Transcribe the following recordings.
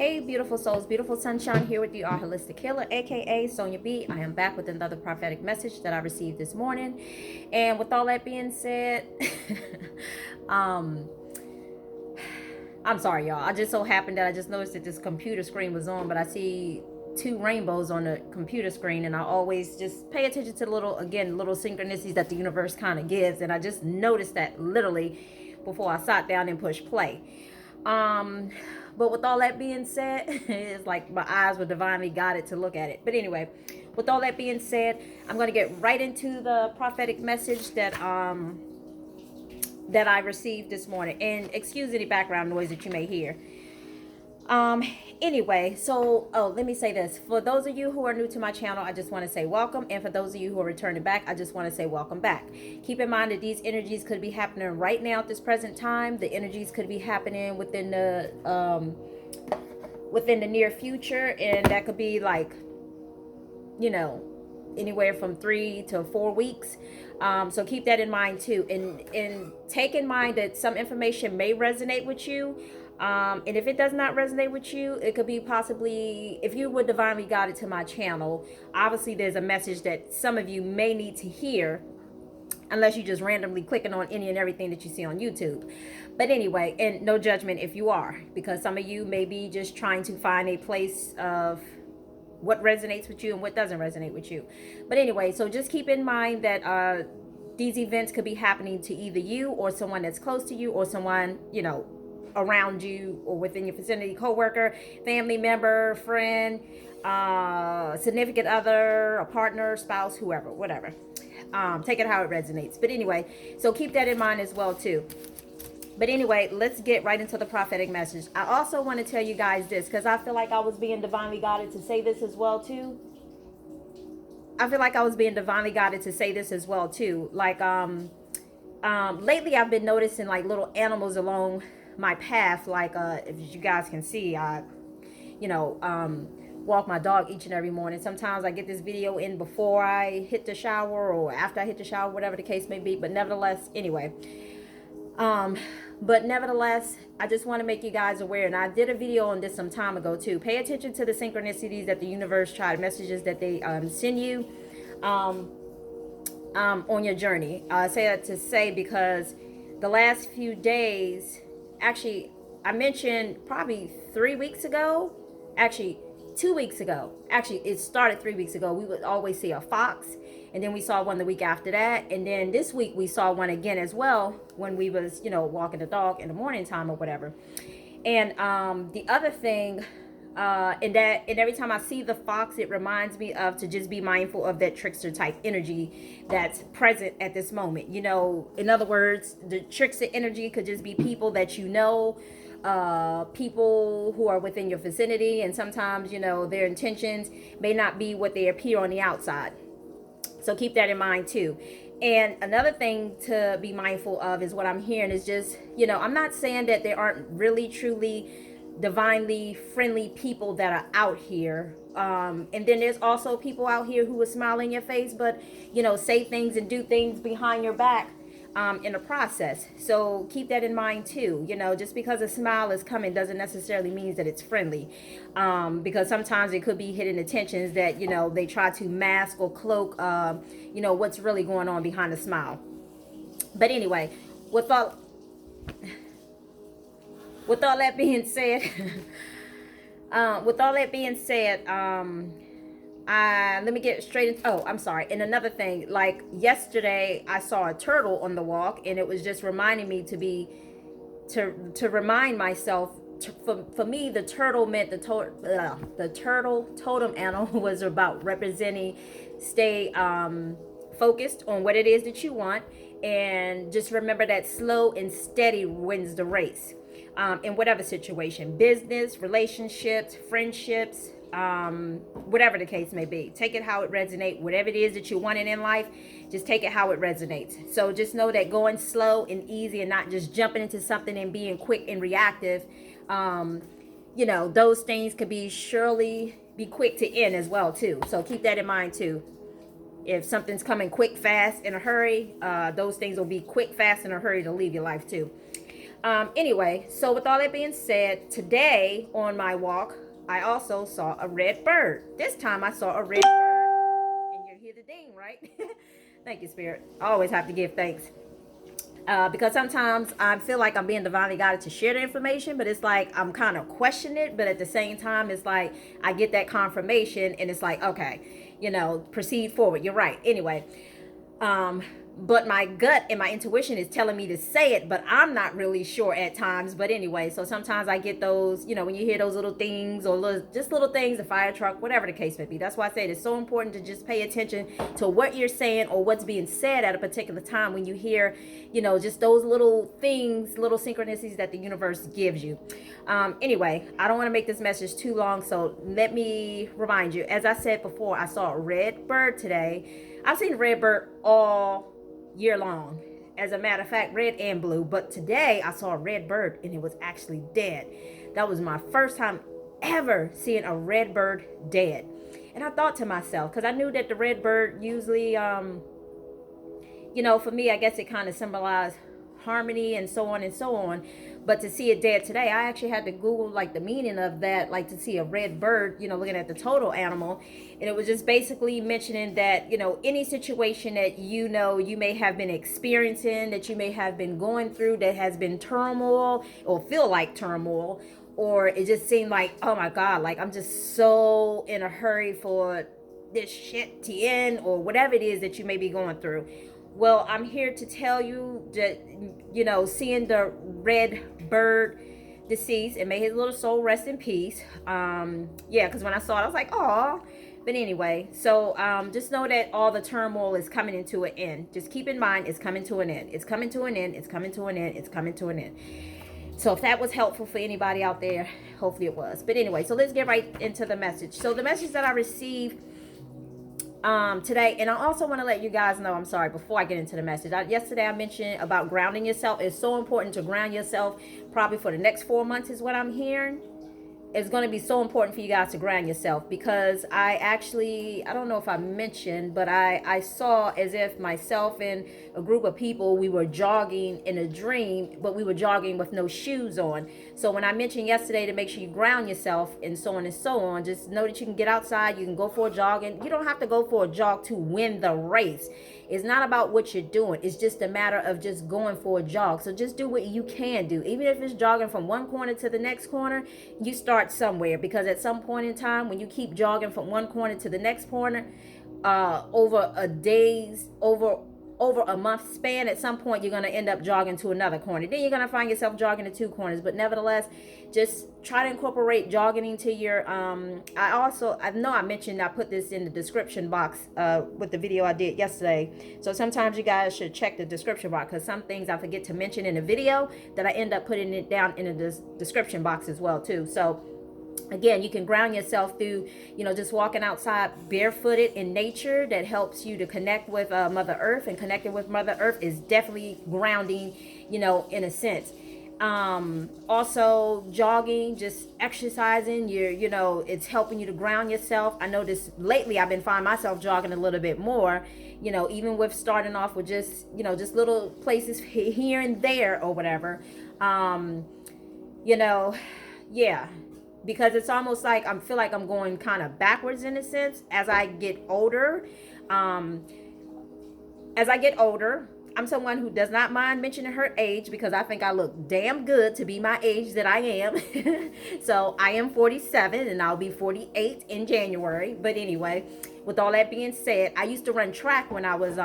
Hey, beautiful souls, beautiful sunshine, here with you, our holistic healer, aka Sonia B. I am back with another prophetic message that I received this morning. And with all that being said, um, I'm sorry, y'all. I just so happened that I just noticed that this computer screen was on, but I see two rainbows on the computer screen, and I always just pay attention to the little synchronicities that the universe kind of gives. And I just noticed that literally before I sat down and pushed play. Um, but with all that being said, it's like my eyes were divinely guided to look at it. But anyway, with all that being said, I'm gonna get right into the prophetic message that I received this morning. And excuse any background noise that you may hear. Um, anyway, so, let me say this. For those of you who are new to my channel, I just want to say welcome. And for those of you who are returning back, I just want to say welcome back. Keep in mind that these energies could be happening right now at this present time. The energies could be happening within the near future. And that could be like, anywhere from 3 to 4 weeks. So keep that in mind too. And take in mind that some information may resonate with you. And if it does not resonate with you, it could be possibly, if you were divinely guided to my channel, obviously there's a message that some of you may need to hear, unless you just randomly clicking on any and everything that you see on YouTube. But anyway, and no judgment if you are, because some of you may be just trying to find a place of what resonates with you and what doesn't resonate with you. But anyway, so just keep in mind that these events could be happening to either you or someone that's close to you or someone, around you or within your vicinity, coworker, family member, friend, significant other, a partner, spouse, whoever, whatever. Take it how it resonates. But anyway, so keep that in mind as well too. But anyway, let's get right into the prophetic message. I also want to tell you guys this, because I feel like I was being divinely guided to say this as well too. Like lately I've been noticing like little animals along my path. Like if you guys can see, I walk my dog each and every morning. Sometimes I get this video in before I hit the shower or after I hit the shower, whatever the case may be. But nevertheless, I just want to make you guys aware, and I did a video on this some time ago too. Pay attention to the synchronicities that the universe tried, messages that they send you on your journey. I say that to say because the last few days, actually, I mentioned probably 3 weeks ago, actually 2 weeks ago, actually it started 3 weeks ago. We would always see a fox, and then we saw one the week after that, and then this week we saw one again as well when we was walking the dog in the morning time or whatever. And the other thing, and every time I see the fox, it reminds me of to just be mindful of that trickster type energy that's present at this moment. In other words, the trickster energy could just be people that people who are within your vicinity, and sometimes their intentions may not be what they appear on the outside. So keep that in mind too. And another thing to be mindful of is what I'm hearing is just, I'm not saying that there aren't really truly divinely friendly people that are out here. And then there's also people out here who will smile in your face, but, say things and do things behind your back in the process. So keep that in mind too. Just because a smile is coming doesn't necessarily mean that it's friendly, because sometimes it could be hidden intentions that they try to mask or cloak what's really going on behind the smile. But anyway, with all that being said, let me get straight into, I'm sorry. And another thing, like yesterday I saw a turtle on the walk, and it was just reminding me to remind myself, for me, the turtle meant the turtle totem animal was about representing, stay focused on what it is that you want, and just remember that slow and steady wins the race. In whatever situation, business, relationships, friendships, whatever the case may be. Take it how it resonates. Whatever it is that you're wanting in life, just take it how it resonates. So just know that going slow and easy and not just jumping into something and being quick and reactive, those things could surely be quick to end as well too. So keep that in mind too. If something's coming quick, fast, in a hurry, those things will be quick, fast, in a hurry to leave your life too. Anyway, so with all that being said, today on my walk, I also saw a red bird. This time I saw a red bird. And you hear the ding, right? Thank you, Spirit. I always have to give thanks. Because sometimes I feel like I'm being divinely guided to share the information, but it's like I'm kind of questioning it. But at the same time, it's like I get that confirmation and it's like, okay, proceed forward. You're right. Anyway, um, but my gut and my intuition is telling me to say it, but I'm not really sure at times. But anyway, so sometimes I get those, when you hear those little things or just little things, a fire truck, whatever the case may be. That's why I say it's so important to just pay attention to what you're saying or what's being said at a particular time when you hear, just those little things, little synchronicities that the universe gives you. Anyway, I don't want to make this message too long, so let me remind you. As I said before, I saw a red bird today. I've seen red bird all year long. As a matter of fact, red and blue. But today I saw a red bird and it was actually dead. That was my first time ever seeing a red bird dead. And I thought to myself, because I knew that the red bird usually, for me, I guess it kind of symbolized harmony and so on and so on. But to see it dead today, I actually had to Google like the meaning of that, like to see a red bird, looking at the total animal. And it was just basically mentioning that, any situation that you may have been experiencing, that you may have been going through, that has been turmoil or feel like turmoil, or it just seemed like, oh my God, like I'm just so in a hurry for this shit to end, or whatever it is that you may be going through. Well, I'm here to tell you that, seeing the red bird deceased, and may his little soul rest in peace. Because when I saw it, I was like, oh. But anyway, so just know that all the turmoil is coming into an end. Just keep in mind, it's coming to an end. It's coming to an end. It's coming to an end. It's coming to an end. So if that was helpful for anybody out there, hopefully it was. But anyway, so let's get right into the message. So the message that I received today, and I also want to let you guys know, I'm sorry, before I get into the message, yesterday I mentioned about grounding yourself. It's so important to ground yourself, probably for the next 4 months is what I'm hearing. It's going to be so important for you guys to ground yourself, because I don't know if I mentioned, but I saw as if myself and a group of people, we were jogging in a dream, but we were jogging with no shoes on. So when I mentioned yesterday to make sure you ground yourself and so on and so on, just know that you can get outside, you can go for a jog, and you don't have to go for a jog to win the race. It's not about what you're doing. It's just a matter of just going for a jog. So just do what you can do. Even if it's jogging from one corner to the next corner, you start somewhere, because at some point in time, when you keep jogging from one corner to the next corner, over a month span, at some point you're going to end up jogging to another corner. Then you're going to find yourself jogging to two corners. But nevertheless, just try to incorporate jogging into your I know I mentioned, I put this in the description box with the video I did yesterday. So sometimes you guys should check the description box, because some things I forget to mention in the video that I end up putting it down in the description box as well too. So again, you can ground yourself through, just walking outside barefooted in nature. That helps you to connect with Mother Earth, and connecting with Mother Earth is definitely grounding, in a sense. Also jogging, just exercising, it's helping you to ground yourself. I noticed lately I've been finding myself jogging a little bit more, even with starting off with just little places here and there or whatever. Yeah, because it's almost like I feel like I'm going kind of backwards in a sense as I get older. I'm someone who does not mind mentioning her age, because I think I look damn good to be my age that I am. So I am 47 and I'll be 48 in January. But anyway, with all that being said, I used to run track when I was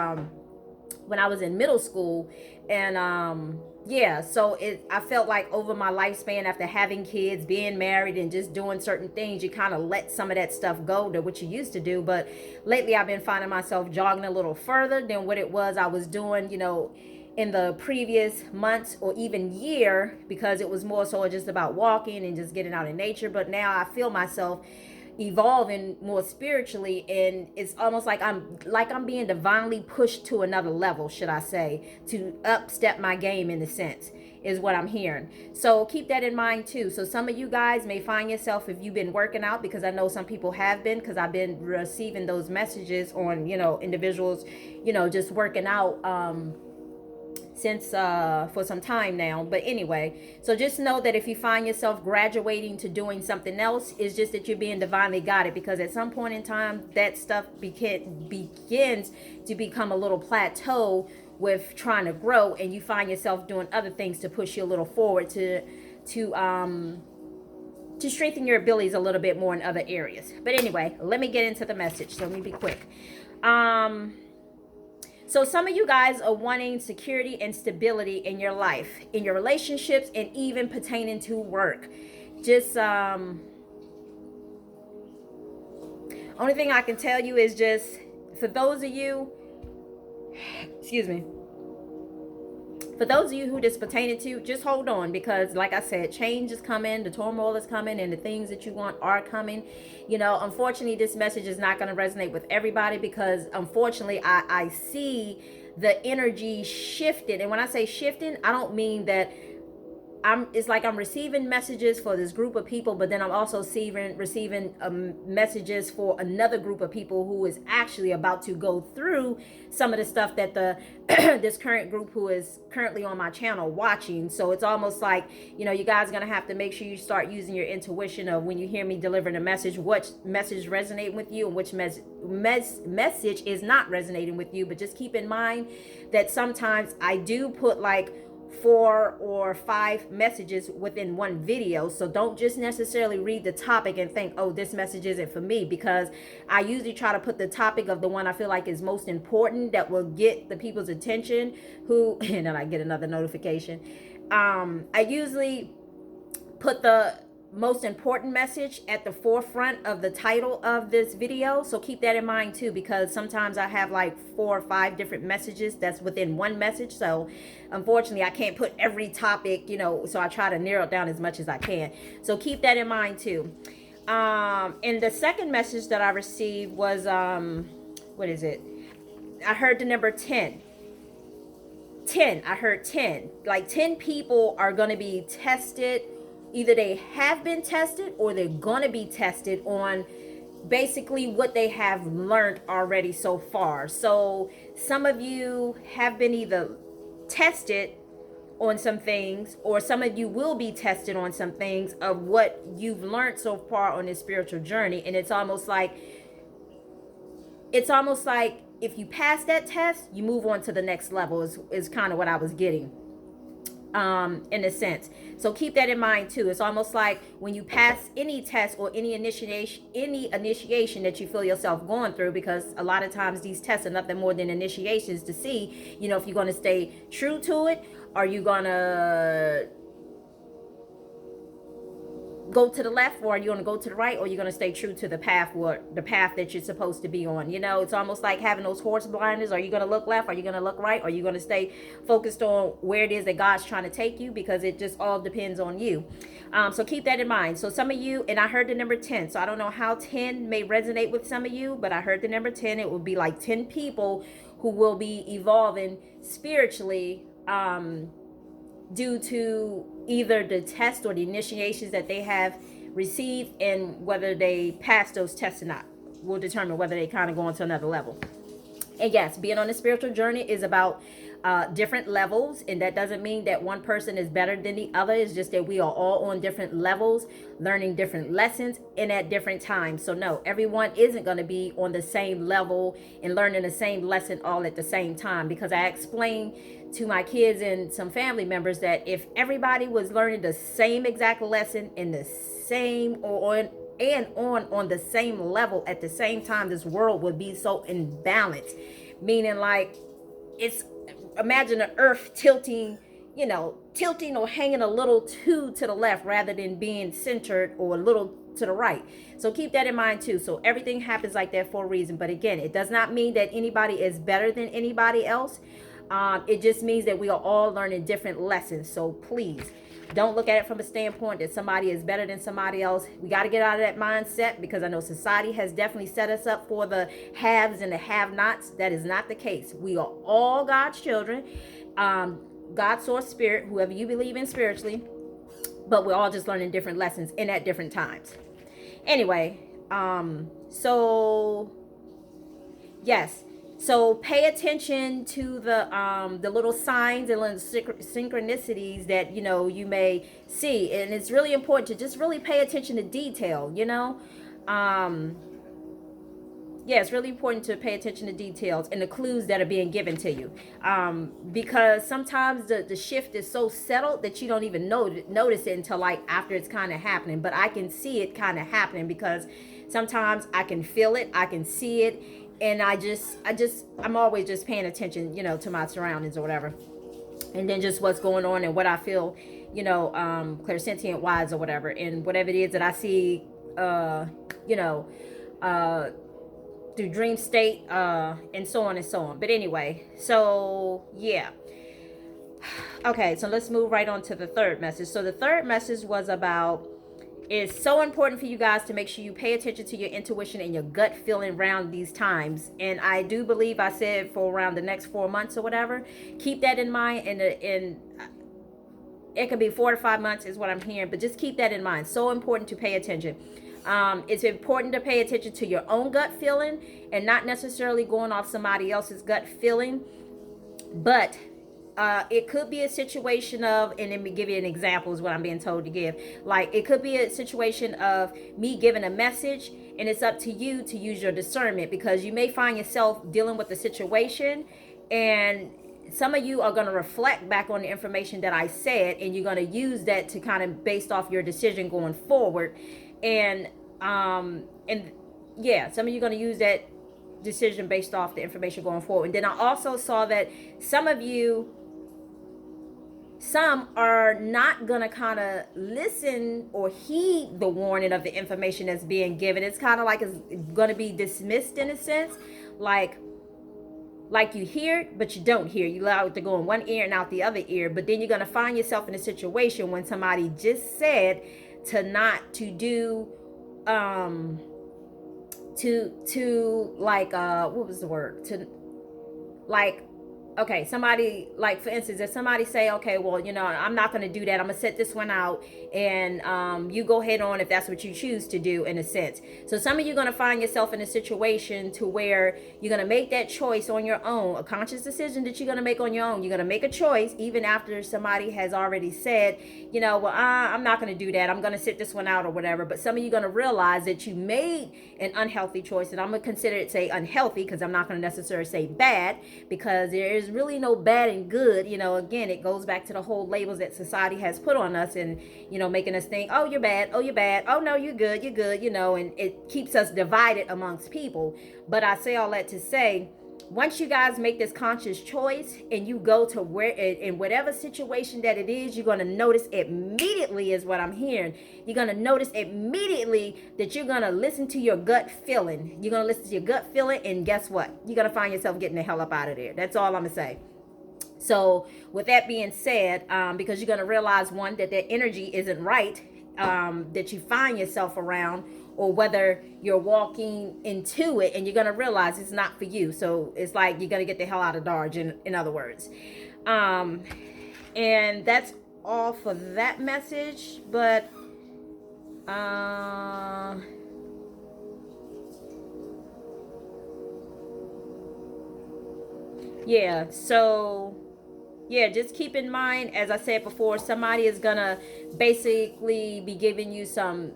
in middle school. And so I felt like over my lifespan, after having kids, being married, and just doing certain things, you kind of let some of that stuff go to what you used to do. But lately I've been finding myself jogging a little further than what it was I was doing, in the previous months or even year, because it was more so just about walking and just getting out in nature. But now I feel myself evolving more spiritually, and it's almost like I'm being divinely pushed to another level, should I say, to upstep my game in a sense, is what I'm hearing. So keep that in mind too. So some of you guys may find yourself, if you've been working out, because I know some people have been, because I've been receiving those messages on individuals just working out since for some time now. But anyway, so just know that if you find yourself graduating to doing something else, it's just that you're being divinely guided, because at some point in time that stuff begins to become a little plateau with trying to grow, and you find yourself doing other things to push you a little forward to strengthen your abilities a little bit more in other areas. But anyway, let me get into the message. So let me be quick. So some of you guys are wanting security and stability in your life, in your relationships, and even pertaining to work. Just only thing I can tell you is just for those of you, excuse me, for those of you who this pertaining to, just hold on, because like I said, change is coming, the turmoil is coming, and the things that you want are coming. You know, unfortunately, this message is not going to resonate with everybody, because unfortunately, I see the energy shifted. And when I say shifting, I don't mean that it's like I'm receiving messages for this group of people, but then I'm also receiving messages for another group of people who is actually about to go through some of the stuff that this current group who is currently on my channel watching. So it's almost like, you know, you guys are going to have to make sure you start using your intuition of when you hear me delivering a message, what message resonating with you and which message is not resonating with you. But just keep in mind that sometimes I do put like 4 or 5 messages within one video. So don't just necessarily read the topic and think, oh, this message isn't for me, because I usually try to put the topic of the one I feel like is most important, that will get the people's attention who, and then I get another notification. I usually put the most important message at the forefront of the title of this video. So keep that in mind too, because sometimes I have like 4 or 5 different messages that's within one message. So unfortunately I can't put every topic, you know, so I try to narrow it down as much as I can. So keep that in mind too. And the second message that I received was, what is it? I heard the number 10. 10. I heard 10. Like 10 people are going to be tested. Either they have been tested or they're going to be tested on basically what they have learned already so far. So some of you have been either tested on some things, or some of you will be tested on some things of what you've learned so far on this spiritual journey. And it's almost like if you pass that test, you move on to the next level is kind of what I was getting. In a sense. So keep that in mind too. It's almost like when you pass any test or any initiation that you feel yourself going through, because a lot of times these tests are nothing more than initiations to see, you know, if you're going to stay true to it, are you going to go to the left, or are you going to go to the right, or are you going to stay true to the path that you're supposed to be on? You know, it's almost like having those horse blinders. Are you going to look left? Are you going to look right? Are you going to stay focused on where it is that God's trying to take you? Because it just all depends on you. So keep that in mind. So some of you, and I heard the number 10, so I don't know how 10 may resonate with some of you, but I heard the number 10. It will be like 10 people who will be evolving spiritually, due to either the test or the initiations that they have received, and whether they pass those tests or not will determine whether they kind of go on to another level. And yes, being on a spiritual journey is about different levels, and that doesn't mean that one person is better than the other. It's just that we are all on different levels, learning different lessons and at different times. So no, everyone isn't going to be on the same level and learning the same lesson all at the same time, because I explained to my kids and some family members that if everybody was learning the same exact lesson in the same on the same level at the same time, this world would be so imbalanced. Meaning, like, it's, imagine the earth tilting or hanging a little too to the left rather than being centered or a little to the right. So keep that in mind too. So everything happens like that for a reason. But again, it does not mean that anybody is better than anybody else. It just means that we are all learning different lessons. So please don't look at it from a standpoint that somebody is better than somebody else. We got to get out of that mindset, because I know society has definitely set us up for the haves and the have-nots. That is not the case. We are all God's children, God's source spirit, whoever you believe in spiritually, but we're all just learning different lessons and at different times. Anyway, so yes, So pay attention to the little signs and little synchronicities that you may see, and it's really important to just really pay attention to detail. Um, yeah, it's really important to pay attention to details and the clues that are being given to you, because sometimes the shift is so settled that you don't even notice it until like after it's kind of happening. But I can see it kind of happening because sometimes I can feel it, I can see it, and I'm always just paying attention, to my surroundings or whatever, and then just what's going on and what I feel, clairsentient wise or whatever, and whatever it is that I see, you know, uh through dream state, and so on and so on. But anyway, so yeah. Okay, so let's move right on to the third message. So the third message was about, it's so important for you guys to make sure you pay attention to your intuition and your gut feeling around these times. And I do believe I said for around the next 4 months or whatever. Keep that in mind. And it could be 4 to 5 months is what I'm hearing, but just keep that in mind. So important to pay attention. It's important to pay attention to your own gut feeling and not necessarily going off somebody else's gut feeling. But it could be a situation of, and let me give you an example is what I'm being told to give. Like, it could be a situation of me giving a message, and it's up to you to use your discernment, because you may find yourself dealing with the situation, and some of you are going to reflect back on the information that I said, and you're going to use that to kind of based off your decision going forward. And yeah, some of you are going to use that decision based off the information going forward. And then I also saw that some are not going to kind of listen or heed the warning of the information that's being given. It's kind of like it's going to be dismissed in a sense, like you hear it, but you don't hear. You allow it to go in one ear and out the other ear. But then you're going to find yourself in a situation when somebody just said to do, to like, what was the word? To like, okay, somebody, like for instance, if somebody say, okay, well, I'm not going to do that, I'm gonna set this one out, and you go ahead on if that's what you choose to do, in a sense. So some of you are going to find yourself in a situation to where you're going to make that choice on your own, a conscious decision that you're going to make on your own. You're going to make a choice even after somebody has already said, well, I'm not going to do that, I'm going to sit this one out or whatever. But some of you are going to realize that you made an unhealthy choice, and I'm going to consider it, say, unhealthy, because I'm not going to necessarily say bad, because there is really no bad and good. Again, it goes back to the whole labels that society has put on us, and making us think, oh, you're bad, oh, you're bad, oh, no, you're good, and it keeps us divided amongst people. But I say all that to say, once you guys make this conscious choice and you go to where, in whatever situation that it is, you're going to notice immediately, is what I'm hearing. You're going to notice immediately that you're going to listen to your gut feeling. You're going to listen to your gut feeling, and guess what? You're going to find yourself getting the hell up out of there. That's all I'm going to say. So with that being said, because you're going to realize, one, that energy isn't right, that you find yourself around, or whether you're walking into it and you're going to realize it's not for you. So it's like you're going to get the hell out of Dodge, in other words. And that's all for that message. But yeah, so yeah, just keep in mind, as I said before, somebody is gonna basically be giving you some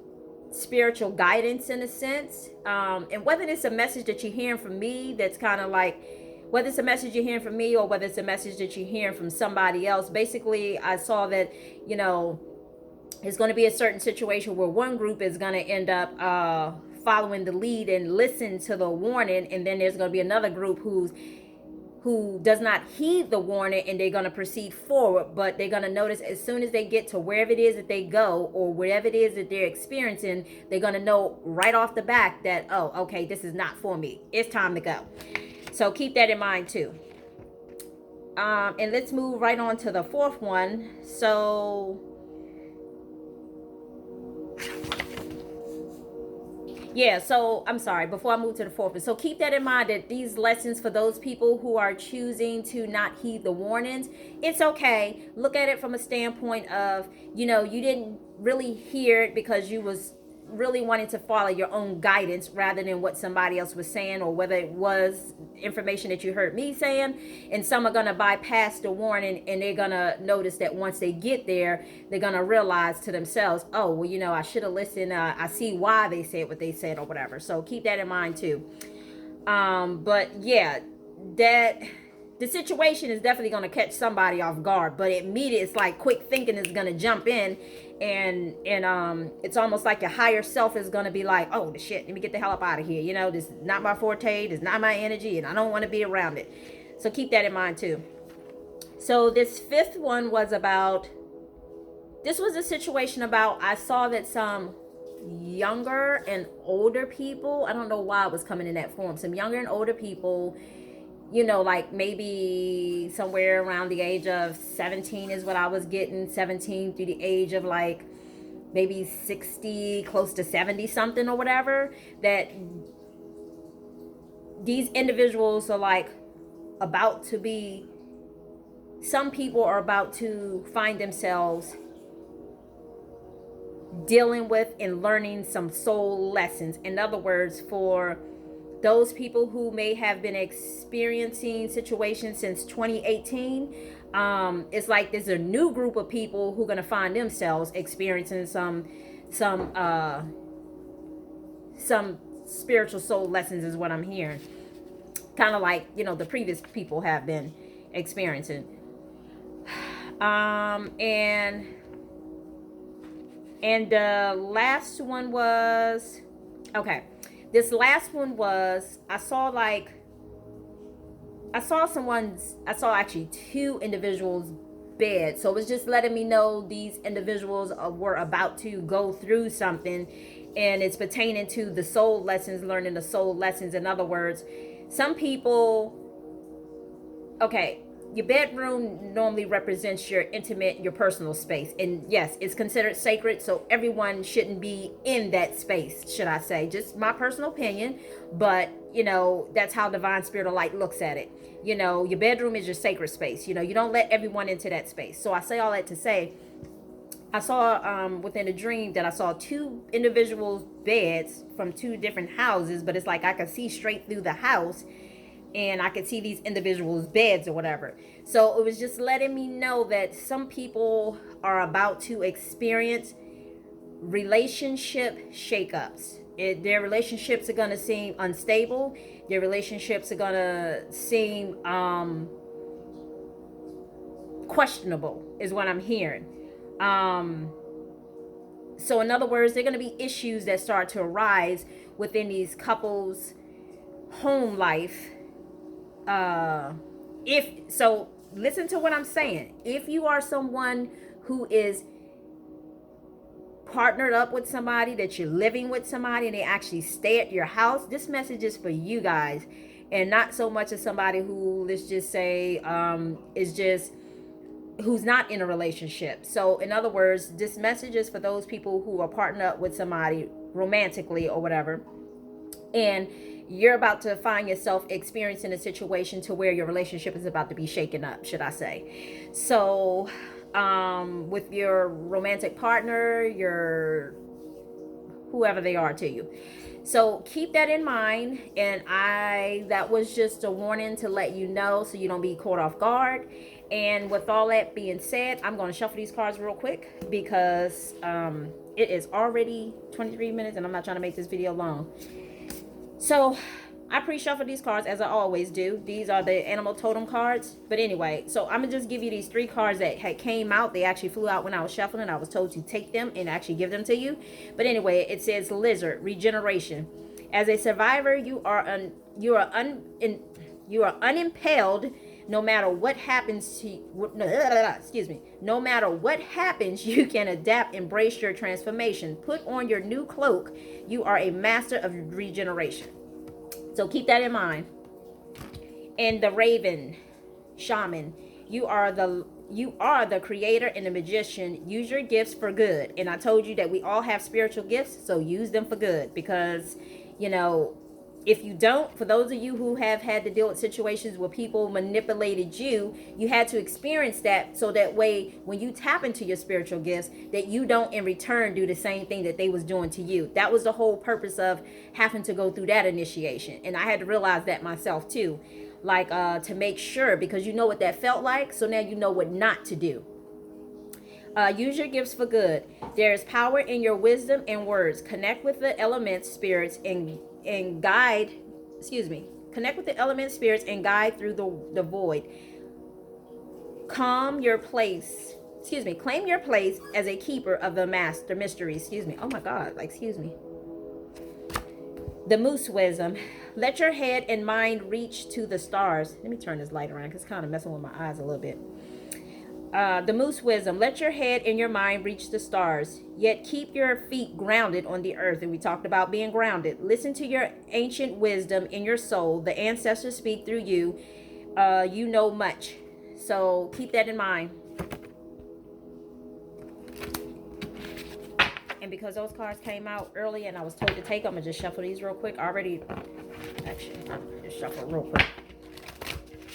spiritual guidance, in a sense, and whether it's a message that you're hearing from me, that's kind of like, whether it's a message you're hearing from me or whether it's a message that you're hearing from somebody else. Basically, I saw that it's going to be a certain situation where one group is going to end up following the lead and listen to the warning, and then there's going to be another group who does not heed the warning, and they're going to proceed forward. But they're going to notice, as soon as they get to wherever it is that they go, or wherever it is that they're experiencing, they're going to know right off the back that, oh, okay, this is not for me, it's time to go. So keep that in mind too. And let's move right on to the fourth one. So yeah, so I'm sorry, before I move to the fourth one. So keep that in mind, that these lessons, for those people who are choosing to not heed the warnings, it's okay. Look at it from a standpoint of, you didn't really hear it because you was really wanting to follow your own guidance rather than what somebody else was saying, or whether it was information that you heard me saying. And some are going to bypass the warning, and they're going to notice that once they get there, they're going to realize to themselves, oh, well, you know, I should have listened. I see why they said what they said or whatever. So keep that in mind too. But yeah, that the situation is definitely going to catch somebody off guard, but immediately it's like quick thinking is going to jump in, and it's almost like your higher self is going to be like, oh the shit, let me get the hell up out of here, you know, this is not my forte, this is not my energy, and I don't want to be around it. So keep that in mind too. So this fifth one was about, this was a situation about, I saw that some younger and older people, I don't know why it was coming in that form, some younger and older people, you know, like maybe somewhere around the age of 17 is what I was getting, 17 through the age of like maybe 60, close to 70 something or whatever, that these individuals are like about to be, some people are about to find themselves dealing with and learning some soul lessons. In other words, for those people who may have been experiencing situations since 2018, it's like there's a new group of people who are going to find themselves experiencing some spiritual soul lessons is what I'm hearing. Kind of like, you know, the previous people have been experiencing. And the last one was, okay, this last one was, I saw actually two individuals' bed. So it was just letting me know these individuals were about to go through something, and it's pertaining to the soul lessons, learning the soul lessons. In other words, some people, okay, your bedroom normally represents your intimate, your personal space. And yes, it's considered sacred, so everyone shouldn't be in that space, should I say. Just my personal opinion, but, you know, that's how Divine Spirit of Light looks at it. You know, your bedroom is your sacred space. You know, you don't let everyone into that space. So I say all that to say, I saw within a dream that I saw two individuals' beds from two different houses, but it's like I could see straight through the house, and I could see these individuals' beds or whatever. So it was just letting me know that some people are about to experience relationship shakeups. Their relationships are going to seem unstable. Their relationships are going to seem questionable is what I'm hearing. So in other words, there are going to be issues that start to arise within these couples' home life. If so, listen to what I'm saying. If you are someone who is partnered up with somebody, that you're living with somebody and they actually stay at your house, this message is for you guys, and not so much as somebody who, let's just say, is just who's not in a relationship. So in other words, this message is for those people who are partnered up with somebody romantically or whatever, and you're about to find yourself experiencing a situation to where your relationship is about to be shaken up, should I say. So with your romantic partner, your whoever they are to you. So keep that in mind, and that was just a warning to let you know so you don't be caught off guard. And with all that being said, I'm going to shuffle these cards real quick because it is already 23 minutes and I'm not trying to make this video long. So I pre-shuffle these cards as I always do. These are the animal totem cards. But anyway, so I'm going to just give you these three cards that had came out. They actually flew out when I was shuffling. I was told to take them and actually give them to you. But anyway, it says Lizard, Regeneration. As a survivor, you are unimpaled. No matter what happens no matter what happens, you can adapt, embrace your transformation. Put on your new cloak. You are a master of regeneration. So keep that in mind. And the Raven, Shaman, you are the creator and the magician. Use your gifts for good. And I told you that we all have spiritual gifts, so use them for good, because, you know, If you don't, for those of you who have had to deal with situations where people manipulated you, you had to experience that, so that way when you tap into your spiritual gifts, that you don't in return do the same thing that they was doing to you. That was the whole purpose of having to go through that initiation. And I had to realize that myself too, like to make sure, because you know what that felt like, so now you know what not to do. Use your gifts for good. There is power in your wisdom and words. Connect with the elements, spirits, and guide. Connect with the elements, spirits, and guide through the void. Claim your place as a keeper of the master mysteries. Oh my God, the moose wisdom. Let your head and mind reach to the stars. Let me turn this light around because it's kind of messing with my eyes a little bit. The moose wisdom. Let your head and your mind reach the stars, yet keep your feet grounded on the earth. And we talked about being grounded. Listen to your ancient wisdom in your soul. The ancestors speak through you. You know much. So keep that in mind. And because those cards came out early and I was told to take them, I'm going to just shuffle these real quick. Actually, just shuffle real quick.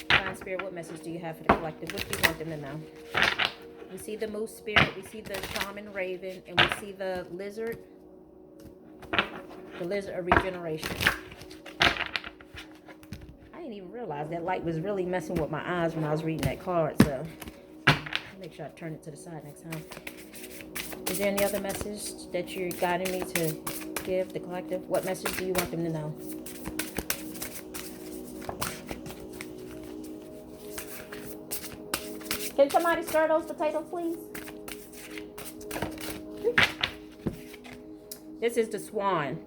Divine Spirit, what message do you have for the collective? What do you want them to know? We see the moose spirit, we see the shaman raven, and we see the lizard of regeneration. I didn't even realize that light was really messing with my eyes when I was reading that card, so I'll make sure I turn it to the side next time. Is there any other message that you're guiding me to give the collective? What message do you want them to know? Can somebody stir those potatoes, please? This is the swan.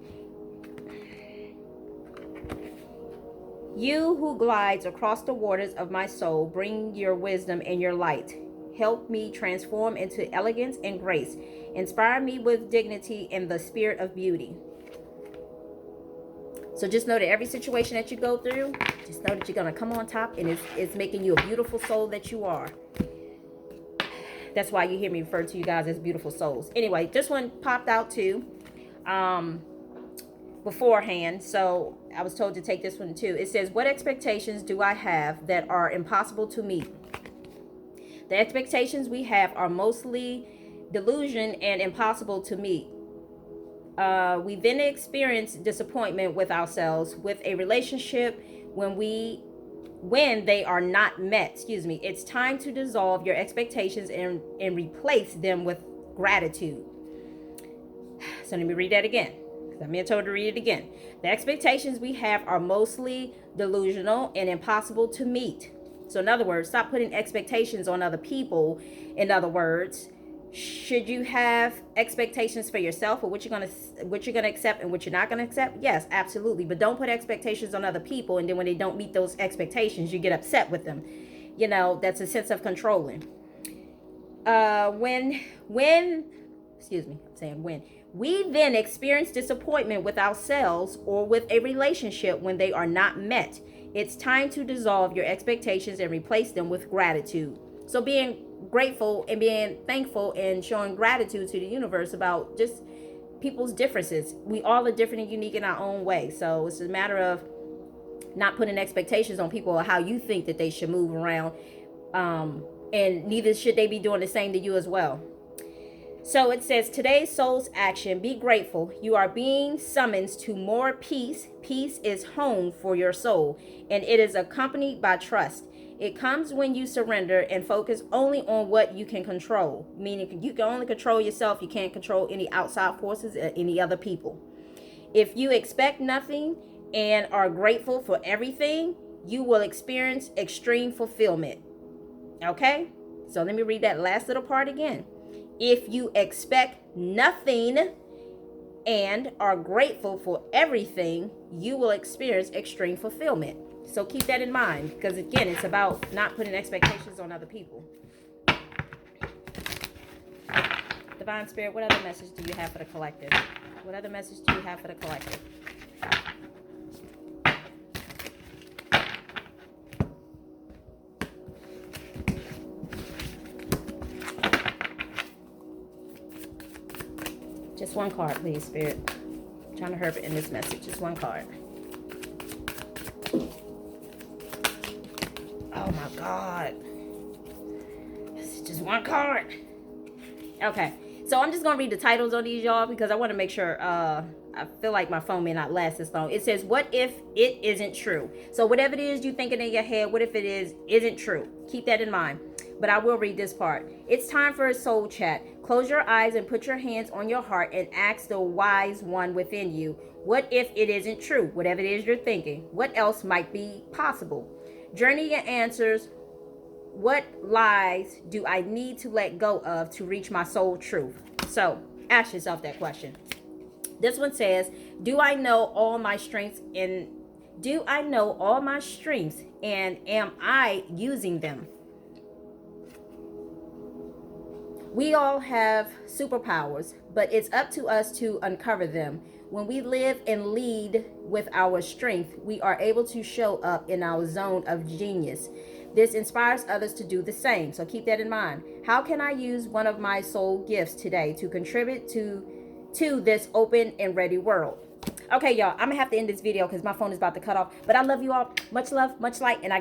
You who glides across the waters of my soul, bring your wisdom and your light. Help me transform into elegance and grace. Inspire me with dignity and the spirit of beauty. So just know that every situation that you go through, just know that you're going to come on top, and it's making you a beautiful soul that you are. That's why you hear me refer to you guys as beautiful souls. Anyway, this one popped out too beforehand, so I was told to take this one too. It says, what expectations do I have that are impossible to meet? The expectations we have are mostly delusion and impossible to meet. We then experience disappointment with ourselves, with a relationship when they are not met. It's time to dissolve your expectations and replace them with gratitude. So let me read that again, because I'm being told to read it again. The expectations we have are mostly delusional and impossible to meet. So in other words, stop putting expectations on other people. In other words, should you have expectations for yourself, or what you're gonna accept and what you're not gonna accept? Yes, absolutely. But don't put expectations on other people, and then when they don't meet those expectations, you get upset with them. That's a sense of controlling. When we then experience disappointment with ourselves or with a relationship when they are not met, it's time to dissolve your expectations and replace them with gratitude. So being grateful and being thankful and showing gratitude to the universe about just people's differences. We all are different and unique in our own way. So it's a matter of not putting expectations on people or how you think that they should move around. And neither should they be doing the same to you as well. So it says, today's soul's action, be grateful. You are being summoned to more peace. Peace is home for your soul, and it is accompanied by trust. It comes when you surrender and focus only on what you can control, meaning you can only control yourself. You can't control any outside forces or any other people. If you expect nothing and are grateful for everything, you will experience extreme fulfillment. Okay? So let me read that last little part again. If you expect nothing and are grateful for everything, you will experience extreme fulfillment. So keep that in mind, because again, it's about not putting expectations on other people. Divine Spirit, what other message do you have for the collective? What other message do you have for the collective? Just one card, please, Spirit. I'm trying to hurry in this message. Just one card. Oh my God. This is just one card. Okay. So I'm just going to read the titles on these, y'all, because I want to make sure, I feel like my phone may not last this long. It says, what if it isn't true? So whatever it is you're thinking in your head, what if it isn't true? Keep that in mind. But I will read this part. It's time for a soul chat. Close your eyes and put your hands on your heart and ask the wise one within you, what if it isn't true? Whatever it is you're thinking, what else might be possible? Journey your answers. What lies do I need to let go of to reach my soul truth? So ask yourself that question. This one says, do I know all my strengths and am I using them? We all have superpowers, but it's up to us to uncover them. When we live and lead with our strength, we are able to show up in our zone of genius. This inspires others to do the same. So keep that in mind. How can I use one of my soul gifts today to contribute to this open and ready world? Okay, y'all, I'm gonna have to end this video because my phone is about to cut off. But I love you all. Much love, much light, and I